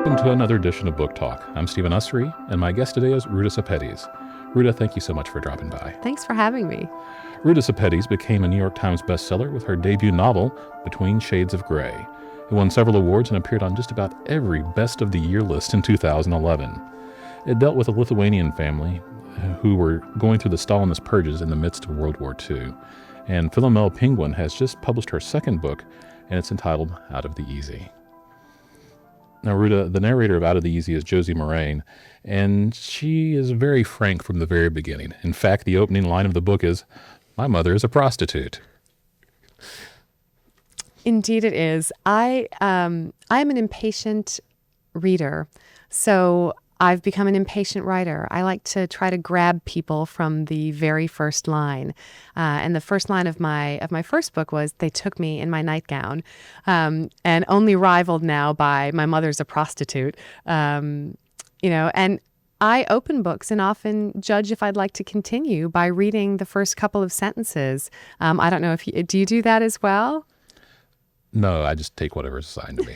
welcome to another edition of Book Talk. I'm Stephen Ussery, and my guest today is Ruta Sepetys. Ruta, thank you so much for dropping by. Thanks for having me. Ruta Sepetys became a New York Times bestseller with her debut novel, Between Shades of Grey. It won several awards and appeared on just about every Best of the Year list in 2011. It dealt with a Lithuanian family who were going through the Stalinist purges in the midst of World War II. And Philomel Penguin has just published her second book, and it's entitled Out of the Easy. Now, Ruta, the narrator of Out of the Easy is Josie Moraine, and she is very frank from the very beginning. In fact, the opening line of the book is, "My mother is a prostitute." Indeed it is. I'm an impatient reader, so I've become an impatient writer. I like to try to grab people from the very first line. And the first line of my first book was, "They took me in my nightgown," and only rivaled now by "My mother's a prostitute." And I open books and often judge if I'd like to continue by reading the first couple of sentences. I don't know if do you do that as well? No, I just take whatever's assigned to me.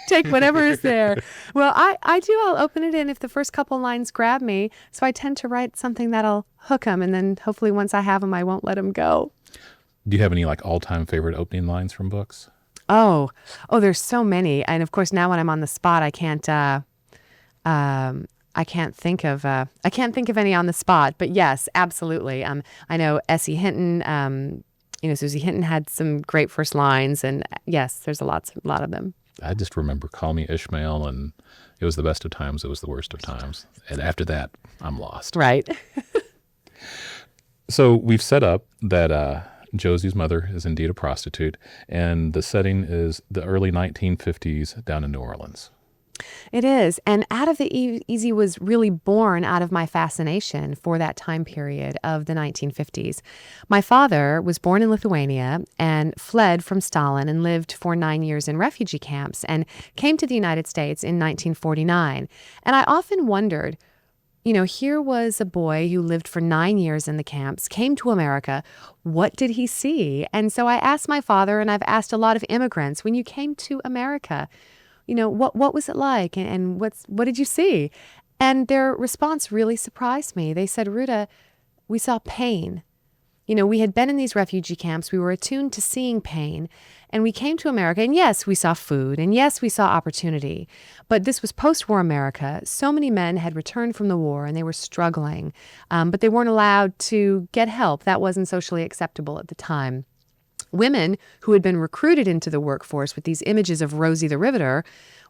Take whatever is there. Well, I do. I'll open it in if the first couple lines grab me. So I tend to write something that'll hook them. And then hopefully once I have them, I won't let them go. Do you have any all-time favorite opening lines from books? Oh, there's so many. And of course, now when I'm on the spot, I can't think of any on the spot. But yes, absolutely. I know Essie Hinton, Susie Hinton had some great first lines, and yes, there's a lot of them. I just remember Call Me Ishmael, and it was the best of times, it was the worst of times. And after that, I'm lost. Right. So we've set up that Josie's mother is indeed a prostitute, and the setting is the early 1950s down in New Orleans. It is. And Out of the Easy was really born out of my fascination for that time period of the 1950s. My father was born in Lithuania and fled from Stalin and lived for 9 years in refugee camps and came to the United States in 1949. And I often wondered, here was a boy who lived for 9 years in the camps, came to America. What did he see? And so I asked my father, and I've asked a lot of immigrants, when you came to America, what was it like, and what did you see? And their response really surprised me. They said, "Ruta, we saw pain. We had been in these refugee camps. We were attuned to seeing pain, and we came to America, and yes, we saw food, and yes, we saw opportunity. But this was post-war America. So many men had returned from the war, and they were struggling, but they weren't allowed to get help. That wasn't socially acceptable at the time. Women who had been recruited into the workforce with these images of Rosie the Riveter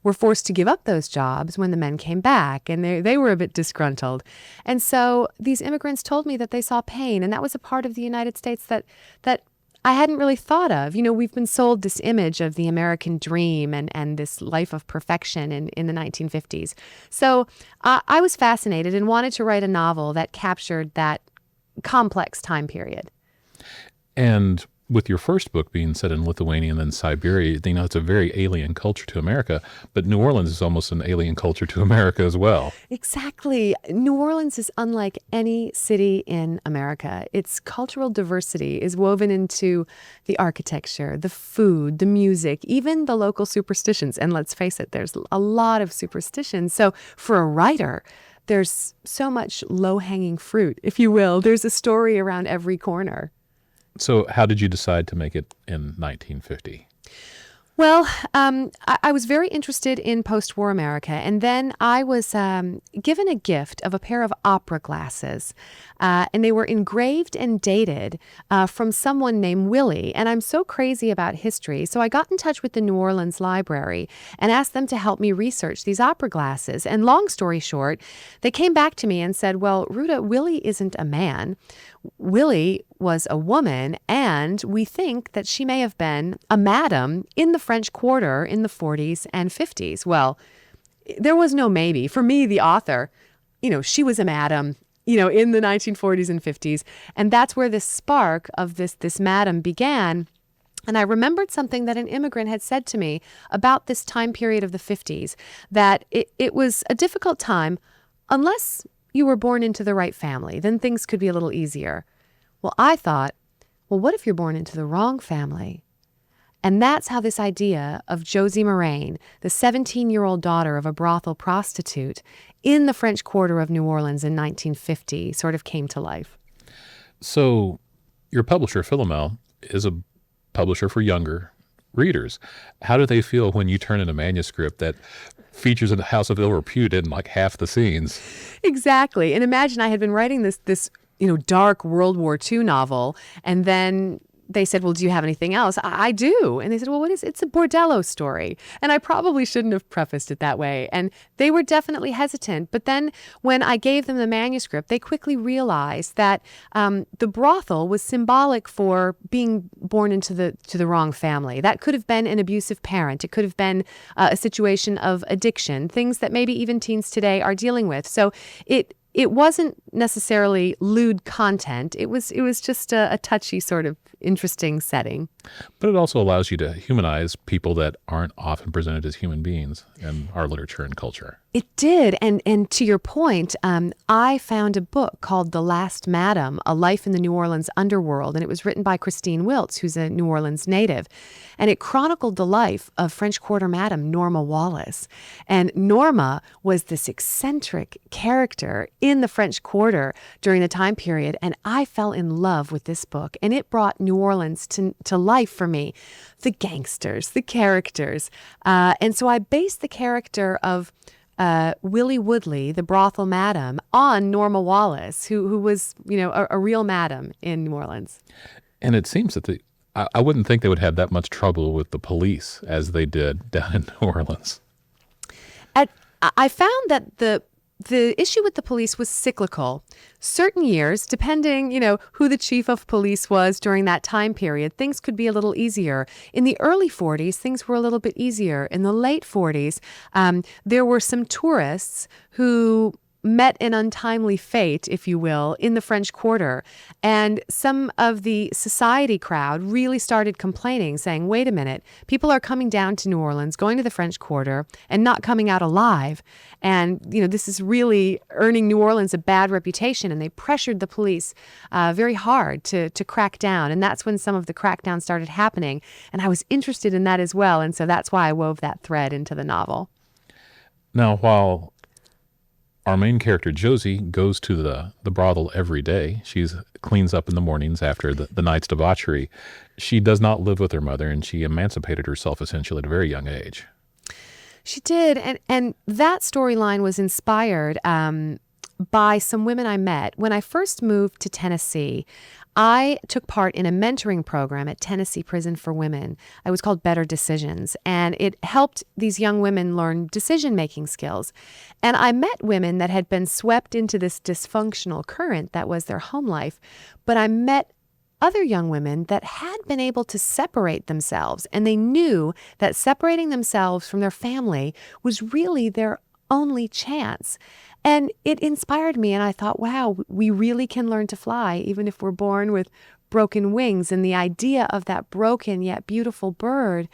were forced to give up those jobs when the men came back, and they were a bit disgruntled. And so these immigrants told me that they saw pain, and that was a part of the United States that I hadn't really thought of. We've been sold this image of the American dream and this life of perfection in the 1950s. So I was fascinated and wanted to write a novel that captured that complex time period. And with your first book being set in Lithuania and then Siberia, it's a very alien culture to America, but New Orleans is almost an alien culture to America as well. Exactly. New Orleans is unlike any city in America. Its cultural diversity is woven into the architecture, the food, the music, even the local superstitions. And let's face it, there's a lot of superstitions. So for a writer, there's so much low-hanging fruit, if you will. There's a story around every corner. So how did you decide to make it in 1950? Well, I was very interested in post-war America, and then I was given a gift of a pair of opera glasses, and they were engraved and dated from someone named Willie, and I'm so crazy about history, so I got in touch with the New Orleans Library and asked them to help me research these opera glasses, and long story short, they came back to me and said, "Well, Ruta, Willie isn't a man. Willie was a woman, and we think that she may have been a madam in the French Quarter in the 40s and 50s. Well, there was no maybe. For me, the author, she was a madam, in the 1940s and 50s. And that's where this spark of this madam began. And I remembered something that an immigrant had said to me about this time period of the 50s, that it was a difficult time unless you were born into the right family. Then things could be a little easier. Well, I thought, what if you're born into the wrong family? And that's how this idea of Josie Moraine, the 17-year-old daughter of a brothel prostitute in the French Quarter of New Orleans in 1950, sort of came to life. So your publisher, Philomel, is a publisher for younger readers. How do they feel when you turn in a manuscript that features a house of ill repute in like half the scenes? Exactly. And imagine I had been writing this dark World War II novel, and then they said, well, do you have anything else? I do. And they said, well, what is it? It's a bordello story. And I probably shouldn't have prefaced it that way. And they were definitely hesitant. But then when I gave them the manuscript, they quickly realized that the brothel was symbolic for being born into the wrong family. That could have been an abusive parent. It could have been a situation of addiction, things that maybe even teens today are dealing with. So it wasn't necessarily lewd content. It was just a touchy sort of interesting setting. But it also allows you to humanize people that aren't often presented as human beings in our literature and culture. It did. And to your point, I found a book called The Last Madam, A Life in the New Orleans Underworld, and it was written by Christine Wiltz, who's a New Orleans native. And it chronicled the life of French Quarter Madam Norma Wallace. And Norma was this eccentric character in the French Quarter during the time period, and I fell in love with this book, and it brought New Orleans to life for me. The gangsters, the characters. And so I based the character of Willie Woodley, the brothel madam, on Norma Wallace, who was, a real madam in New Orleans. And it seems that I wouldn't think they would have that much trouble with the police as they did down in New Orleans. I found that the issue with the police was cyclical. Certain years, depending, who the chief of police was during that time period, things could be a little easier. In the early 40s, things were a little bit easier. In the late 40s, there were some tourists who met an untimely fate, if you will, in the French Quarter. And some of the society crowd really started complaining, saying, wait a minute, people are coming down to New Orleans, going to the French Quarter, and not coming out alive. And, this is really earning New Orleans a bad reputation. And they pressured the police very hard to crack down. And that's when some of the crackdown started happening. And I was interested in that as well. And so that's why I wove that thread into the novel. Now, while our main character, Josie, goes to the brothel every day. She cleans up in the mornings after the night's debauchery. She does not live with her mother, and she emancipated herself essentially at a very young age. She did, and that storyline was inspired by some women I met. When I first moved to Tennessee, I took part in a mentoring program at Tennessee Prison for Women. It was called Better Decisions, and it helped these young women learn decision-making skills. And I met women that had been swept into this dysfunctional current that was their home life, but I met other young women that had been able to separate themselves, and they knew that separating themselves from their family was really their only chance. And it inspired me, and I thought, wow, we really can learn to fly, even if we're born with broken wings. And the idea of that broken yet beautiful bird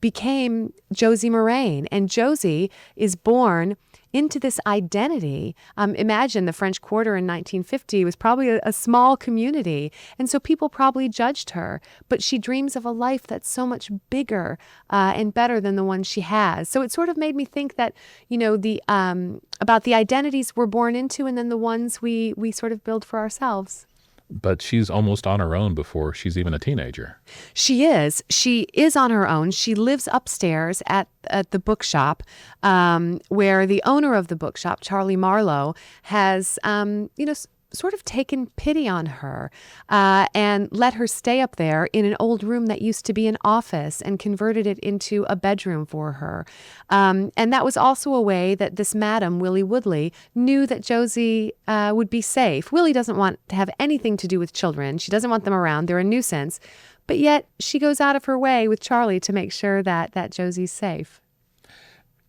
became Josie Moraine. And Josie is born into this identity. Imagine the French Quarter in 1950 was probably a small community. And so people probably judged her. But she dreams of a life that's so much bigger and better than the one she has. So it sort of made me think that, about the identities we're born into and then the ones we sort of build for ourselves. But she's almost on her own before she's even a teenager. She is. She is on her own. She lives upstairs at the bookshop, where the owner of the bookshop, Charlie Marlowe, has, sort of taken pity on her and let her stay up there in an old room that used to be an office and converted it into a bedroom for her. And that was also a way that this madam, Willie Woodley, knew that Josie would be safe. Willie doesn't want to have anything to do with children. She doesn't want them around. They're a nuisance. But yet she goes out of her way with Charlie to make sure that Josie's safe.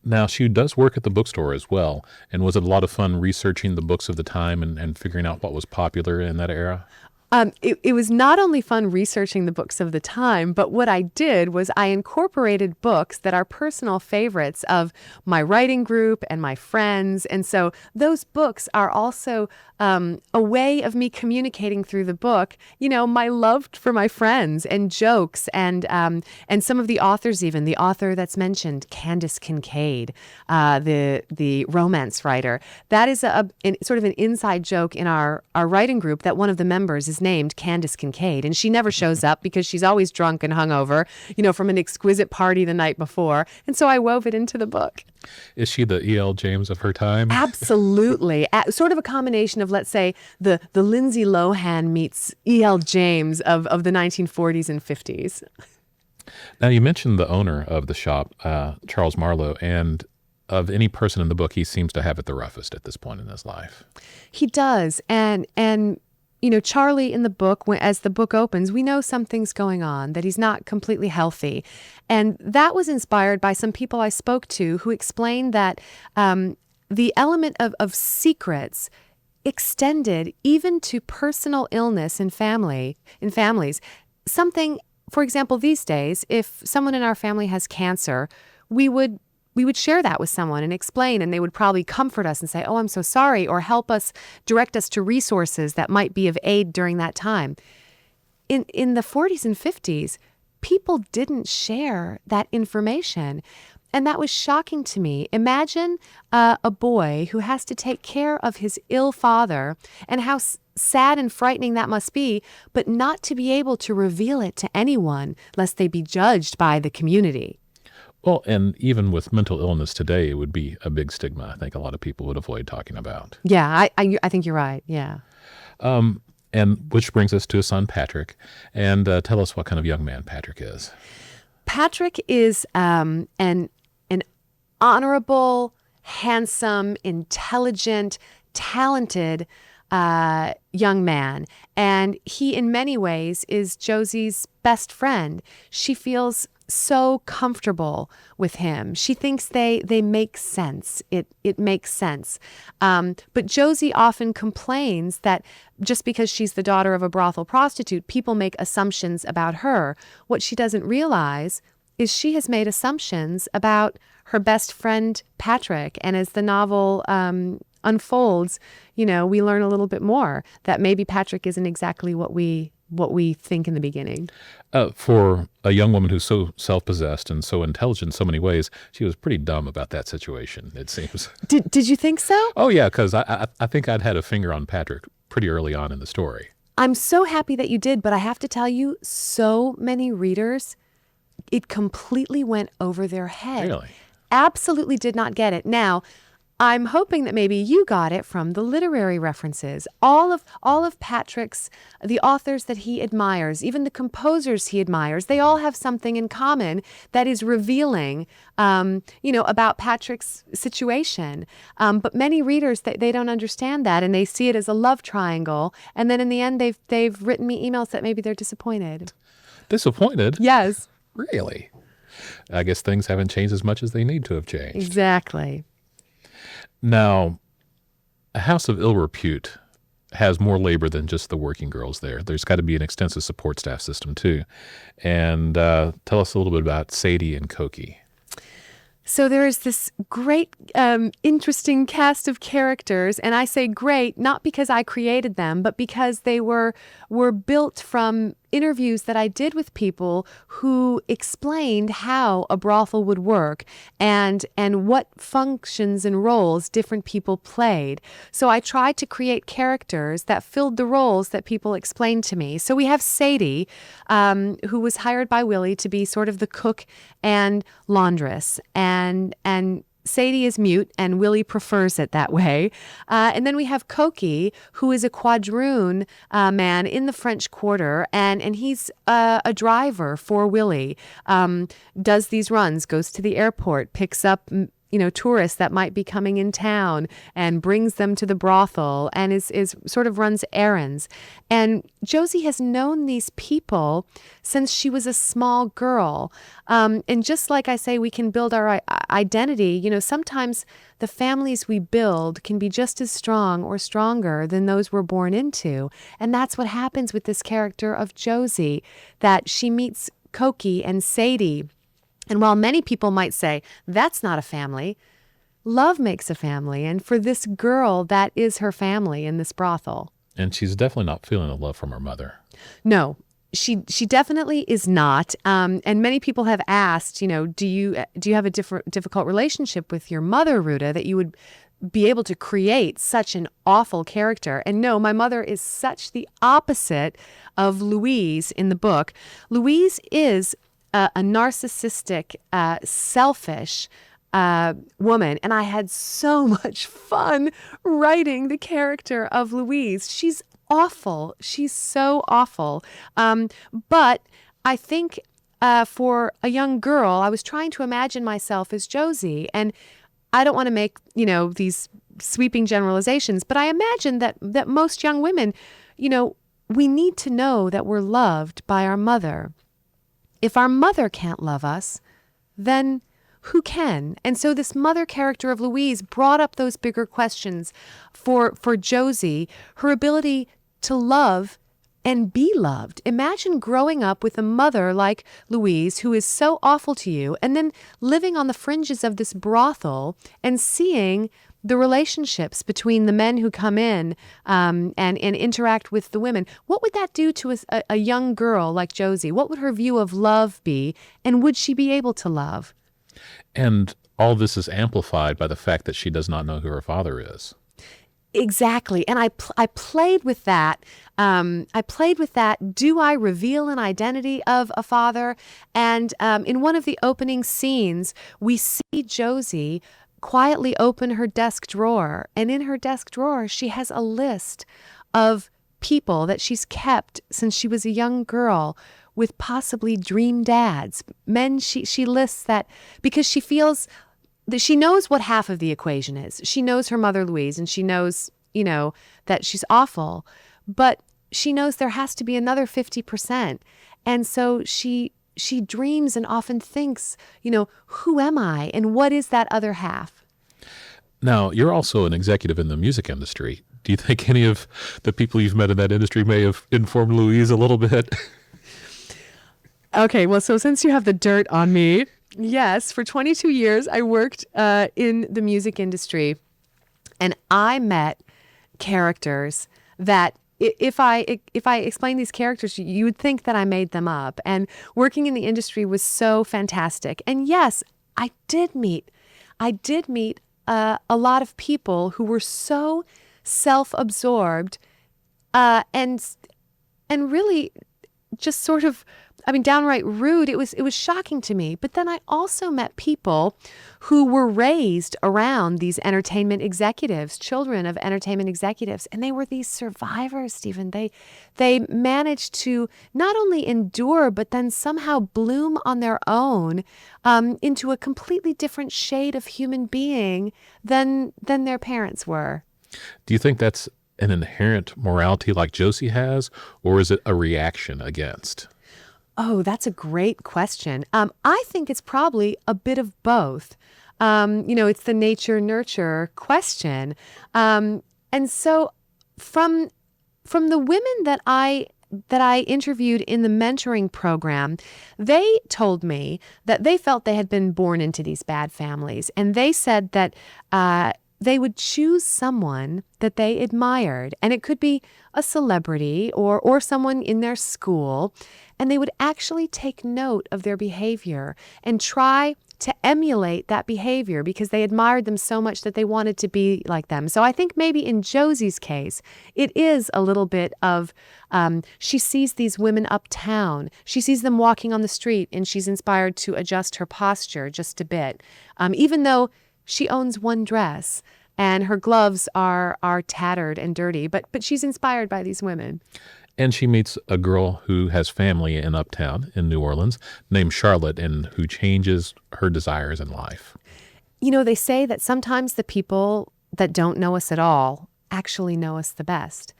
Now, she does work at the bookstore as well. And was it a lot of fun researching the books of the time and figuring out what was popular in that era? It was not only fun researching the books of the time, but what I did was I incorporated books that are personal favorites of my writing group and my friends. And so those books are also a way of me communicating through the book, my love for my friends and jokes and some of the authors, even the author that's mentioned, Candace Kincaid, the romance writer. That is sort of an inside joke in our writing group that one of the members is named Candace Kincaid, and she never shows up because she's always drunk and hungover, from an exquisite party the night before. And so I wove it into the book. Is she the E.L. James of her time? Absolutely. Sort of a combination of, let's say, the Lindsay Lohan meets E.L. James of the 1940s and 50s. Now, you mentioned the owner of the shop, Charles Marlowe, and of any person in the book, he seems to have it the roughest at this point in his life. He does. And Charlie in the book, as the book opens, we know something's going on, that he's not completely healthy. And that was inspired by some people I spoke to who explained that the element of secrets extended even to personal illness in families. Something, for example, these days, if someone in our family has cancer, we would share that with someone and explain, and they would probably comfort us and say, "Oh, I'm so sorry," or help us, direct us to resources that might be of aid during that time. In the 40s and 50s, people didn't share that information. And that was shocking to me. Imagine a boy who has to take care of his ill father, and how sad and frightening that must be, but not to be able to reveal it to anyone lest they be judged by the community. Well, and even with mental illness today, it would be a big stigma I think a lot of people would avoid talking about. Yeah, I think you're right. Yeah. And which brings us to his son, Patrick. And tell us what kind of young man Patrick is. Patrick is an honorable, handsome, intelligent, talented young man. And he, in many ways, is Josie's best friend. She feels so comfortable with him. She thinks they make sense. It makes sense. But Josie often complains that just because she's the daughter of a brothel prostitute, people make assumptions about her. What she doesn't realize is she has made assumptions about her best friend, Patrick. And as the novel unfolds, we learn a little bit more that maybe Patrick isn't exactly what we think in the beginning. For a young woman who's so self-possessed and so intelligent in so many ways, she was pretty dumb about that situation, it seems. Did you think so? Oh, yeah, because I think I'd had a finger on Patrick pretty early on in the story. I'm so happy that you did, but I have to tell you, so many readers, it completely went over their head. Really? Absolutely did not get it. Now, I'm hoping that maybe you got it from the literary references. All of Patrick's, the authors that he admires, even the composers he admires, they all have something in common that is revealing, about Patrick's situation. But many readers, they don't understand that, and they see it as a love triangle. And then in the end, they've written me emails that maybe they're disappointed. Disappointed? Yes. Really? I guess things haven't changed as much as they need to have changed. Exactly. Now, a house of ill repute has more labor than just the working girls there. There's got to be an extensive support staff system, too. And tell us a little bit about Sadie and Cokie. So there is this great, interesting cast of characters, and I say great not because I created them, but because they were built from interviews that I did with people who explained how a brothel would work and what functions and roles different people played. So I tried to create characters that filled the roles that people explained to me. So we have Sadie, who was hired by Willie to be sort of the cook and laundress, and Sadie is mute, and Willie prefers it that way. And then we have Cokie, who is a quadroon man in the French Quarter, and he's a driver for Willie. Does these runs, goes to the airport, picks up tourists that might be coming in town and brings them to the brothel and is sort of runs errands. And Josie has known these people since she was a small girl. And just like I say, we can build our identity. Sometimes the families we build can be just as strong or stronger than those we're born into. And that's what happens with this character of Josie, that she meets Cokie and Sadie. And while many people might say, that's not a family, love makes a family. And for this girl, that is her family in this brothel. And she's definitely not feeling the love from her mother. No, she definitely is not. And many people have asked, do you have a difficult relationship with your mother, Ruta, that you would be able to create such an awful character? And no, my mother is such the opposite of Louise in the book. Louise is a narcissistic, selfish woman. And I had so much fun writing the character of Louise. She's awful. She's so awful. But I think for a young girl, I was trying to imagine myself as Josie. And I don't want to make, these sweeping generalizations, but I imagine that most young women, we need to know that we're loved by our mother. If our mother can't love us, then who can? And so this mother character of Louise brought up those bigger questions for Josie, her ability to love and be loved. Imagine growing up with a mother like Louise, who is so awful to you, and then living on the fringes of this brothel and seeing the relationships between the men who come in and interact with the women. What would that do to a young girl like Josie? What would her view of love be? And would she be able to love? And all this is amplified by the fact that she does not know who her father is. Exactly. And I played with that. Do I reveal an identity of a father? And in one of the opening scenes, we see Josie quietly open her desk drawer. And in her desk drawer, she has a list of people that she's kept since she was a young girl with possibly dream dads. Men, she lists that because she feels that she knows what half of the equation is. She knows her mother, Louise, and she knows, that she's awful. But she knows there has to be another 50%. And so she dreams and often thinks, who am I and what is that other half? Now, you're also an executive in the music industry. Do you think any of the people you've met in that industry may have informed Louise a little bit? Okay, well, so since you have the dirt on me, yes, for 22 years, I worked in the music industry, and I met characters that if I explain these characters, you would think that I made them up. And working in the industry was so fantastic. And yes, I did meet a lot of people who were so self-absorbed and really just sort of, downright rude. It was shocking to me. But then I also met people who were raised around these entertainment executives, children of entertainment executives, and they were these survivors, Stephen. They managed to not only endure, but then somehow bloom on their own into a completely different shade of human being than their parents were. Do you think that's an inherent morality like Josie has, or is it a reaction against? Oh, that's a great question. I think it's probably a bit of both. It's the nature-nurture question. And so from the women that I interviewed in the mentoring program, they told me that they felt they had been born into these bad families. And they said that they would choose someone that they admired. And it could be a celebrity or someone in their school. And they would actually take note of their behavior and try to emulate that behavior because they admired them so much that they wanted to be like them. So I think maybe in Josie's case, it is a little bit of she sees these women uptown. She sees them walking on the street and she's inspired to adjust her posture just a bit, even though she owns one dress and her gloves are tattered and dirty, but she's inspired by these women. And she meets a girl who has family in Uptown in New Orleans named Charlotte and who changes her desires in life. they say that sometimes the people that don't know us at all actually know us the best.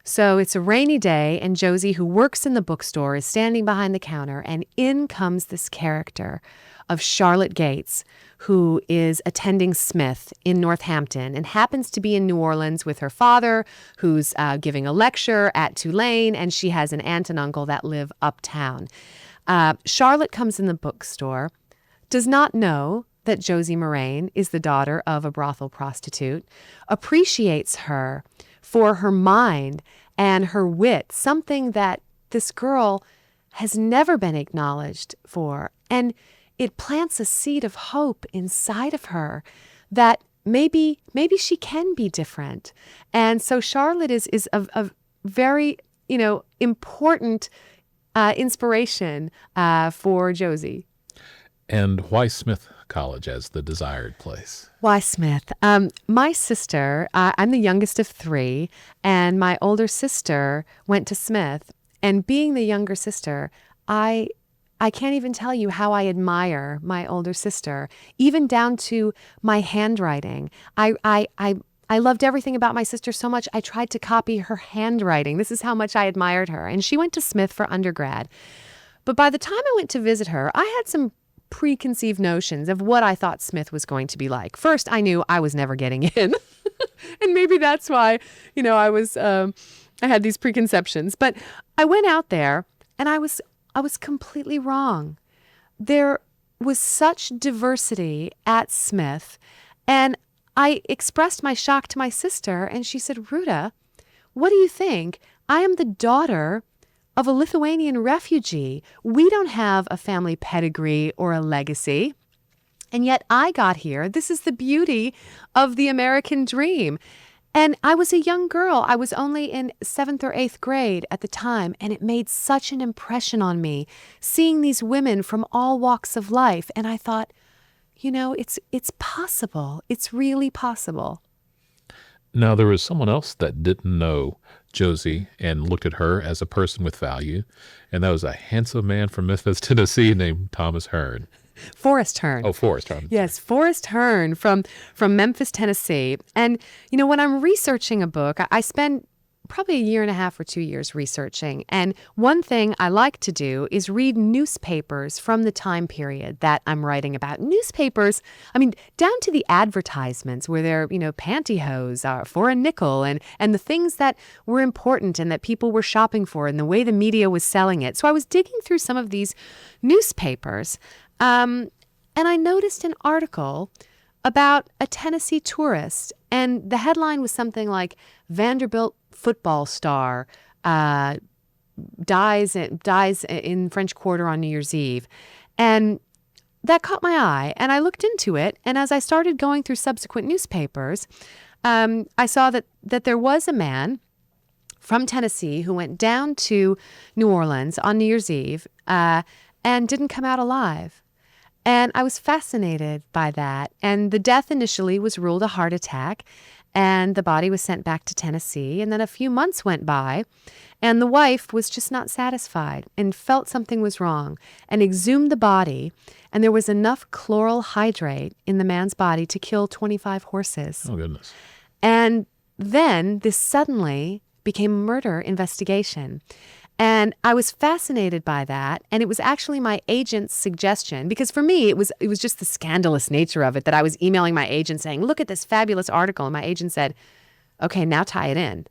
So it's a rainy day, and Josie, who works in the bookstore, is standing behind the counter, and in comes this character of Charlotte Gates, who is attending Smith in Northampton and happens to be in New Orleans with her father, who's giving a lecture at Tulane, and she has an aunt and uncle that live uptown. Charlotte comes in the bookstore, does not know that Josie Moraine is the daughter of a brothel prostitute, appreciates her for her mind and her wit, something that this girl has never been acknowledged for. And it plants a seed of hope inside of her that maybe she can be different. And so Charlotte is a very, important inspiration for Josie. And why Smith College as the desired place? Why Smith? My sister, I'm the youngest of three, and my older sister went to Smith. And being the younger sister, I can't even tell you how I admire my older sister, even down to my handwriting. I loved everything about my sister so much, I tried to copy her handwriting. This is how much I admired her. And she went to Smith for undergrad. But by the time I went to visit her, I had some preconceived notions of what I thought Smith was going to be like. First, I knew I was never getting in. And maybe that's why, I had these preconceptions. But I went out there and I was completely wrong. There was such diversity at Smith, and I expressed my shock to my sister, and she said, "Rūta, what do you think? I am the daughter of a Lithuanian refugee. We don't have a family pedigree or a legacy. And yet I got here. This is the beauty of the American dream." And I was a young girl. I was only in 7th or 8th grade at the time, and it made such an impression on me, seeing these women from all walks of life. And I thought, it's possible. It's really possible. Now, there was someone else that didn't know Josie and looked at her as a person with value, and that was a handsome man from Memphis, Tennessee named Thomas Hearn. Forrest Hearn. Oh, Forrest Hearn. Yes, Forrest Hearn from Memphis, Tennessee. And, when I'm researching a book, I spend probably a year and a half or 2 years researching. And one thing I like to do is read newspapers from the time period that I'm writing about. Newspapers, down to the advertisements where they're, pantyhose for a nickel and the things that were important and that people were shopping for and the way the media was selling it. So I was digging through some of these newspapers, and I noticed an article about a Tennessee tourist, and the headline was something like Vanderbilt football star dies in French Quarter on New Year's Eve. And that caught my eye, and I looked into it. And as I started going through subsequent newspapers, I saw that there was a man from Tennessee who went down to New Orleans on New Year's Eve and didn't come out alive. And I was fascinated by that. And the death initially was ruled a heart attack, and the body was sent back to Tennessee. And then a few months went by, and the wife was just not satisfied and felt something was wrong and exhumed the body. And there was enough chloral hydrate in the man's body to kill 25 horses. Oh, goodness. And then this suddenly became a murder investigation. And I was fascinated by that. And it was actually my agent's suggestion, because for me, it was just the scandalous nature of it that I was emailing my agent saying, "Look at this fabulous article." And my agent said, "Okay, now tie it in."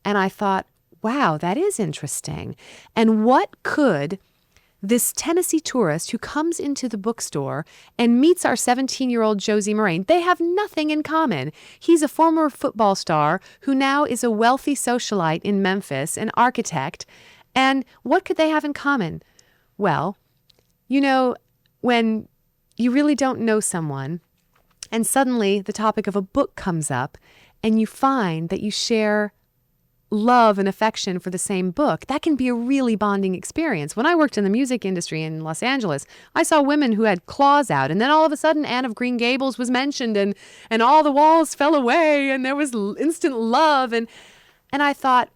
And I thought, wow, that is interesting. And what could this Tennessee tourist who comes into the bookstore and meets our 17-year-old Josie Moraine, they have nothing in common. He's a former football star who now is a wealthy socialite in Memphis, an architect. And what could they have in common? Well, when you really don't know someone and suddenly the topic of a book comes up and you find that you share love and affection for the same book, that can be a really bonding experience. When I worked in the music industry in Los Angeles, I saw women who had claws out, and then all of a sudden Anne of Green Gables was mentioned, and all the walls fell away, and there was instant love. And I thought,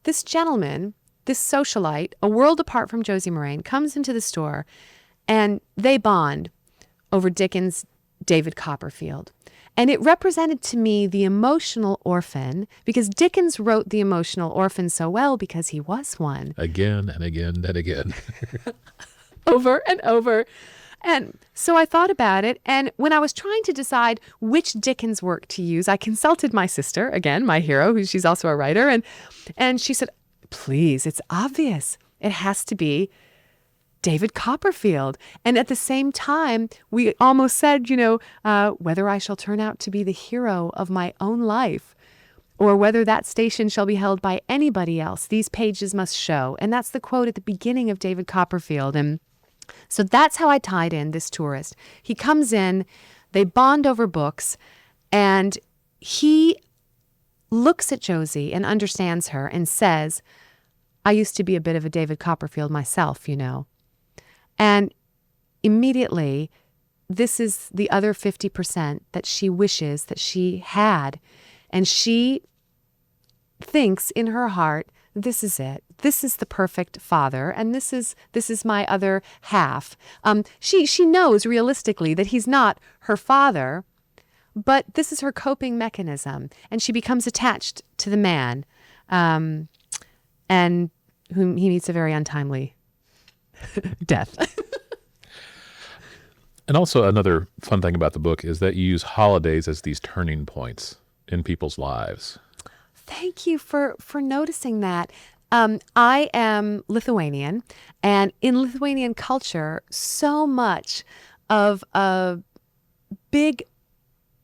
this gentleman, this socialite, a world apart from Josie Moraine, comes into the store, and they bond over Dickens' David Copperfield. And it represented to me the emotional orphan, because Dickens wrote the emotional orphan so well because he was one. Again and again and again. Over and over. And so I thought about it. And when I was trying to decide which Dickens work to use, I consulted my sister, again, my hero, who she's also a writer. And she said, please, it's obvious. It has to be David Copperfield. And at the same time, we almost said, whether I shall turn out to be the hero of my own life, or whether that station shall be held by anybody else, these pages must show. And that's the quote at the beginning of David Copperfield. And so that's how I tied in this tourist. He comes in, they bond over books, and he looks at Josie and understands her and says, I used to be a bit of a David Copperfield myself, And immediately, this is the other 50% that she wishes that she had. And she thinks in her heart, this is it. This is the perfect father, and this is my other half. She knows realistically that he's not her father, but this is her coping mechanism, and she becomes attached to the man, and whom he meets a very untimely death. And also another fun thing about the book is that you use holidays as these turning points in people's lives. Thank you for noticing that. I am Lithuanian, and in Lithuanian culture, so much of big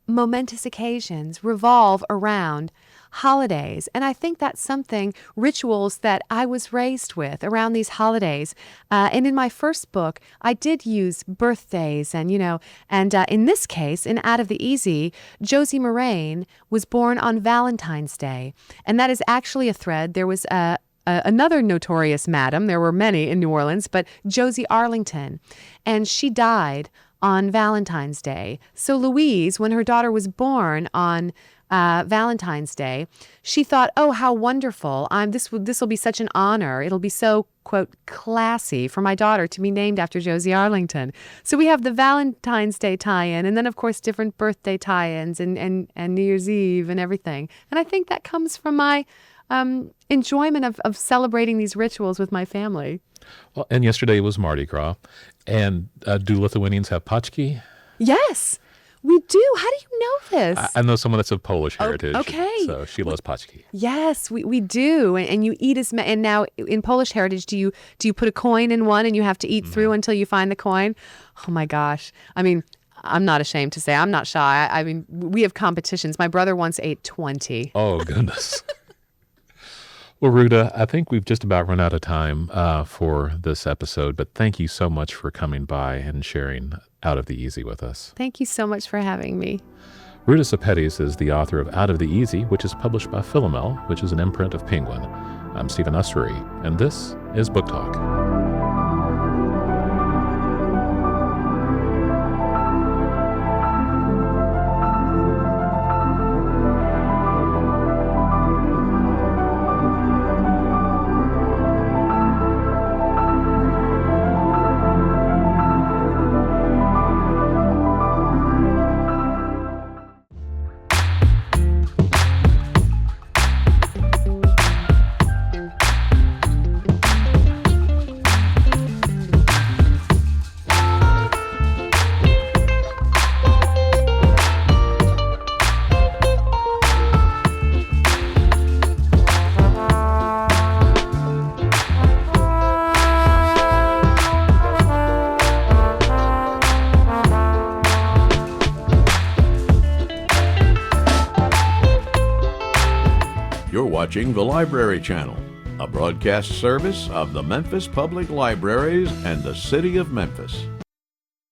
momentous occasions revolve around holidays. And I think that's something, rituals that I was raised with around these holidays. And in my first book, I did use birthdays and in this case, in Out of the Easy, Josie Moraine was born on Valentine's Day. And that is actually a thread. There was another notorious madam. There were many in New Orleans, but Josie Arlington. And she died on Valentine's Day. So Louise, when her daughter was born on Valentine's Day, she thought, oh, how wonderful. This will be such an honor. It'll be so, quote, classy for my daughter to be named after Josie Arlington. So we have the Valentine's Day tie-in, and then, of course, different birthday tie-ins and New Year's Eve and everything. And I think that comes from my enjoyment of celebrating these rituals with my family. Well, and yesterday was Mardi Gras. And do Lithuanians have paczki? Yes, we do. How do you know this? I know someone that's of Polish heritage. Okay. So she loves paczki. Yes, we do. And you eat and now in Polish heritage, do you put a coin in one and you have to eat through until you find the coin? Oh my gosh. I mean, I'm not ashamed to say I'm not shy. I mean, we have competitions. My brother once ate 20. Oh, goodness. Well, Rūta, I think we've just about run out of time for this episode, but thank you so much for coming by and sharing Out of the Easy with us. Thank you so much for having me. Rūta Sepetys is the author of Out of the Easy, which is published by Philomel, which is an imprint of Penguin. I'm Stephen Ussery, and this is Book Talk. You're watching the Library Channel, a broadcast service of the Memphis Public Libraries and the City of Memphis.